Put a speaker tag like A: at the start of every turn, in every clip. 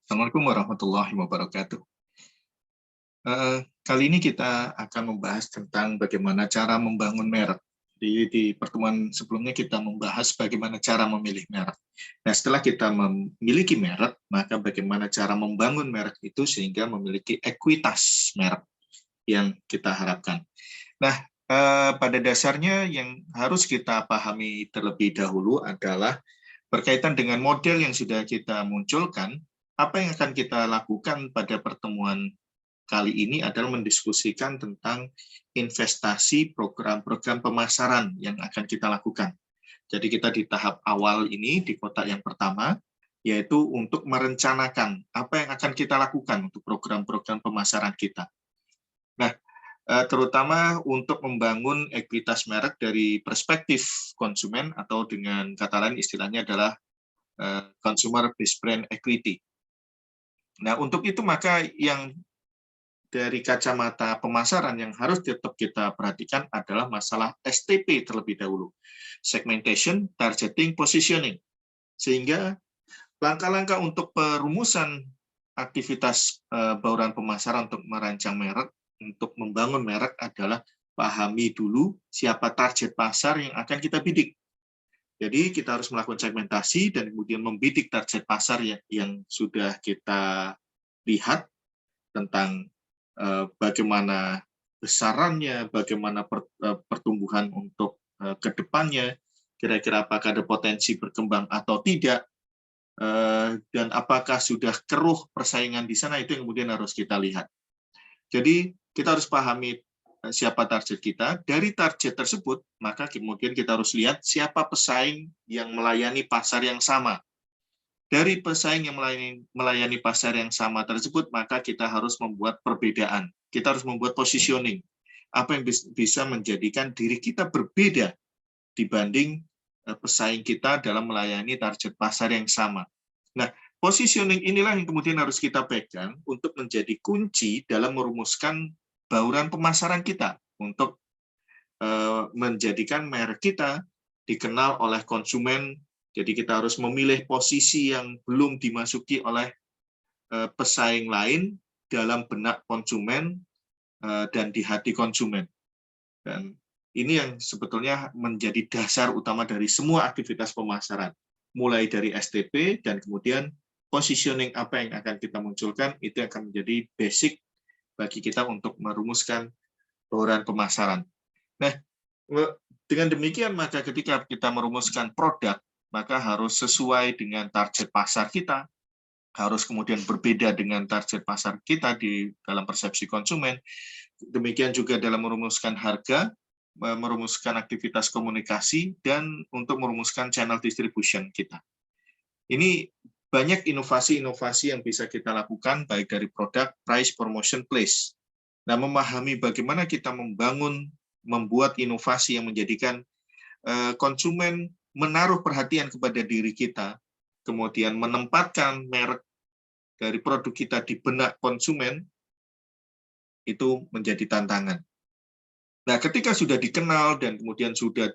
A: Assalamualaikum warahmatullahi wabarakatuh. Kali ini kita akan membahas tentang bagaimana cara membangun merek. Di pertemuan sebelumnya kita membahas bagaimana cara memilih merek. Nah, setelah kita memiliki merek, maka bagaimana cara membangun merek itu sehingga memiliki ekuitas merek yang kita harapkan. Nah, pada dasarnya yang harus kita pahami terlebih dahulu adalah berkaitan dengan model yang sudah kita munculkan. Apa yang akan kita lakukan pada pertemuan kali ini adalah mendiskusikan tentang investasi program-program pemasaran yang akan kita lakukan. Jadi kita di tahap awal ini, di kotak yang pertama, yaitu untuk merencanakan apa yang akan kita lakukan untuk program-program pemasaran kita. Nah, terutama untuk membangun ekuitas merek dari perspektif konsumen, atau dengan kata lain istilahnya adalah consumer based brand equity. Nah, untuk itu maka yang dari kacamata pemasaran yang harus tetap kita perhatikan adalah masalah STP terlebih dahulu. Segmentation, targeting, positioning. Sehingga langkah-langkah untuk perumusan aktivitas bauran pemasaran untuk merancang merek, untuk membangun merek adalah pahami dulu siapa target pasar yang akan kita bidik. Jadi kita harus melakukan segmentasi dan kemudian membidik target pasar yang sudah kita lihat tentang bagaimana besarannya, bagaimana pertumbuhan untuk ke depannya, kira-kira apakah ada potensi berkembang atau tidak, dan apakah sudah keruh persaingan di sana, itu yang kemudian harus kita lihat. Jadi kita harus pahami siapa target kita. Dari target tersebut, maka kemudian kita harus lihat siapa pesaing yang melayani pasar yang sama. Dari pesaing yang melayani pasar yang sama tersebut, maka kita harus membuat perbedaan. Kita harus membuat positioning. Apa yang bisa menjadikan diri kita berbeda dibanding pesaing kita dalam melayani target pasar yang sama. Nah, positioning inilah yang kemudian harus kita pegang untuk menjadi kunci dalam merumuskan bauran pemasaran kita untuk menjadikan merek kita dikenal oleh konsumen. Jadi kita harus memilih posisi yang belum dimasuki oleh pesaing lain dalam benak konsumen dan di hati konsumen. Dan ini yang sebetulnya menjadi dasar utama dari semua aktivitas pemasaran. Mulai dari STP dan kemudian positioning apa yang akan kita munculkan, itu akan menjadi basic bagi kita untuk merumuskan bauran pemasaran. Nah, dengan demikian maka ketika kita merumuskan produk, maka harus sesuai dengan target pasar kita, harus kemudian berbeda dengan target pasar kita di dalam persepsi konsumen. Demikian juga dalam merumuskan harga, merumuskan aktivitas komunikasi, dan untuk merumuskan channel distribution kita. Ini banyak inovasi-inovasi yang bisa kita lakukan, baik dari produk, price, promotion, place. Nah, memahami bagaimana kita membuat inovasi yang menjadikan konsumen menaruh perhatian kepada diri kita, kemudian menempatkan merek dari produk kita di benak konsumen, itu menjadi tantangan. Nah, ketika sudah dikenal dan kemudian sudah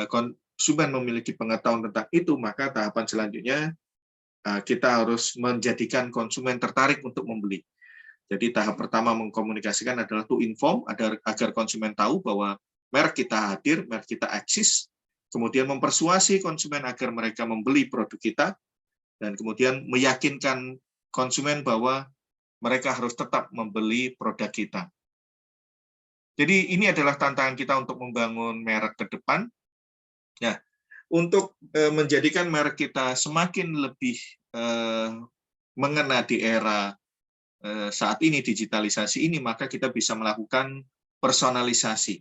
A: konsumen memiliki pengetahuan tentang itu, maka tahapan selanjutnya kita harus menjadikan konsumen tertarik untuk membeli. Jadi tahap pertama mengkomunikasikan adalah to inform, agar konsumen tahu bahwa merek kita hadir, merek kita eksis, kemudian mempersuasi konsumen agar mereka membeli produk kita, dan kemudian meyakinkan konsumen bahwa mereka harus tetap membeli produk kita. Jadi ini adalah tantangan kita untuk membangun merek ke depan. Nah, untuk menjadikan merek kita semakin lebih mengena di era saat ini, digitalisasi ini, maka kita bisa melakukan personalisasi,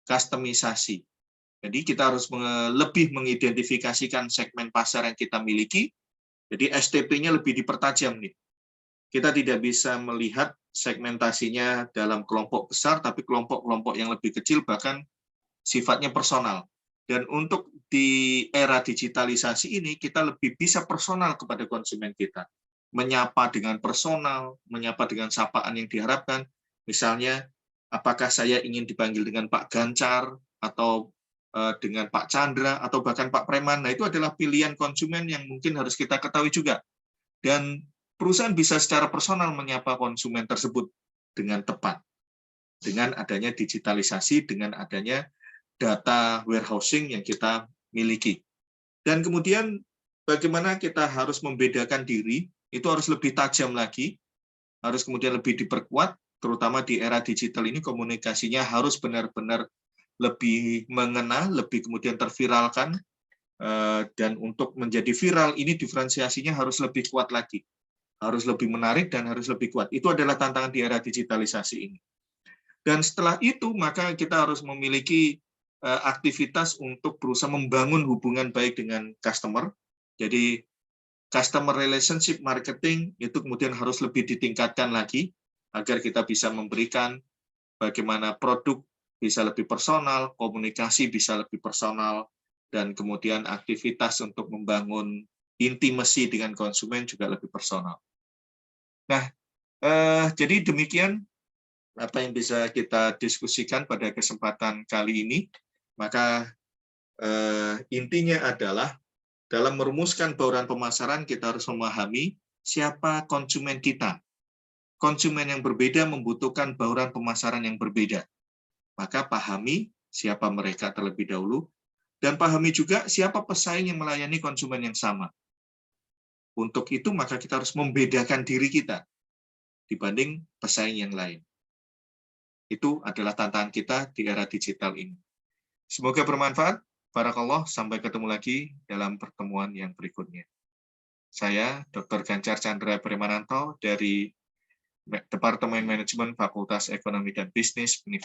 A: customisasi. Jadi kita harus lebih mengidentifikasikan segmen pasar yang kita miliki. Jadi STP-nya lebih dipertajam nih. Kita tidak bisa melihat segmentasinya dalam kelompok besar, tapi kelompok-kelompok yang lebih kecil bahkan sifatnya personal. Dan untuk di era digitalisasi ini, kita lebih bisa personal kepada konsumen kita. Menyapa dengan personal, menyapa dengan sapaan yang diharapkan. Misalnya, apakah saya ingin dipanggil dengan Pak Gancar, atau dengan Pak Chandra, atau bahkan Pak Preman. Nah, itu adalah pilihan konsumen yang mungkin harus kita ketahui juga. Dan perusahaan bisa secara personal menyapa konsumen tersebut dengan tepat. Dengan adanya digitalisasi, dengan adanya data warehousing yang kita miliki. Dan kemudian bagaimana kita harus membedakan diri, itu harus lebih tajam lagi, harus kemudian lebih diperkuat, terutama di era digital ini komunikasinya harus benar-benar lebih mengena, lebih kemudian terviralkan, dan untuk menjadi viral ini diferensiasinya harus lebih kuat lagi, harus lebih menarik dan harus lebih kuat. Itu adalah tantangan di era digitalisasi ini. Dan setelah itu maka kita harus memiliki aktivitas untuk berusaha membangun hubungan baik dengan customer. Jadi customer relationship marketing itu kemudian harus lebih ditingkatkan lagi agar kita bisa memberikan bagaimana produk bisa lebih personal, komunikasi bisa lebih personal, dan kemudian aktivitas untuk membangun intimasi dengan konsumen juga lebih personal. Nah, jadi demikian apa yang bisa kita diskusikan pada kesempatan kali ini. Maka intinya adalah dalam merumuskan bauran pemasaran kita harus memahami siapa konsumen kita. Konsumen yang berbeda membutuhkan bauran pemasaran yang berbeda. Maka pahami siapa mereka terlebih dahulu, dan pahami juga siapa pesaing yang melayani konsumen yang sama. Untuk itu maka kita harus membedakan diri kita dibanding pesaing yang lain. Itu adalah tantangan kita di era digital ini. Semoga bermanfaat. Barakallah, sampai ketemu lagi dalam pertemuan yang berikutnya. Saya Dr. Gancar Chandra Premananto dari Departemen Manajemen Fakultas Ekonomi dan Bisnis Universitas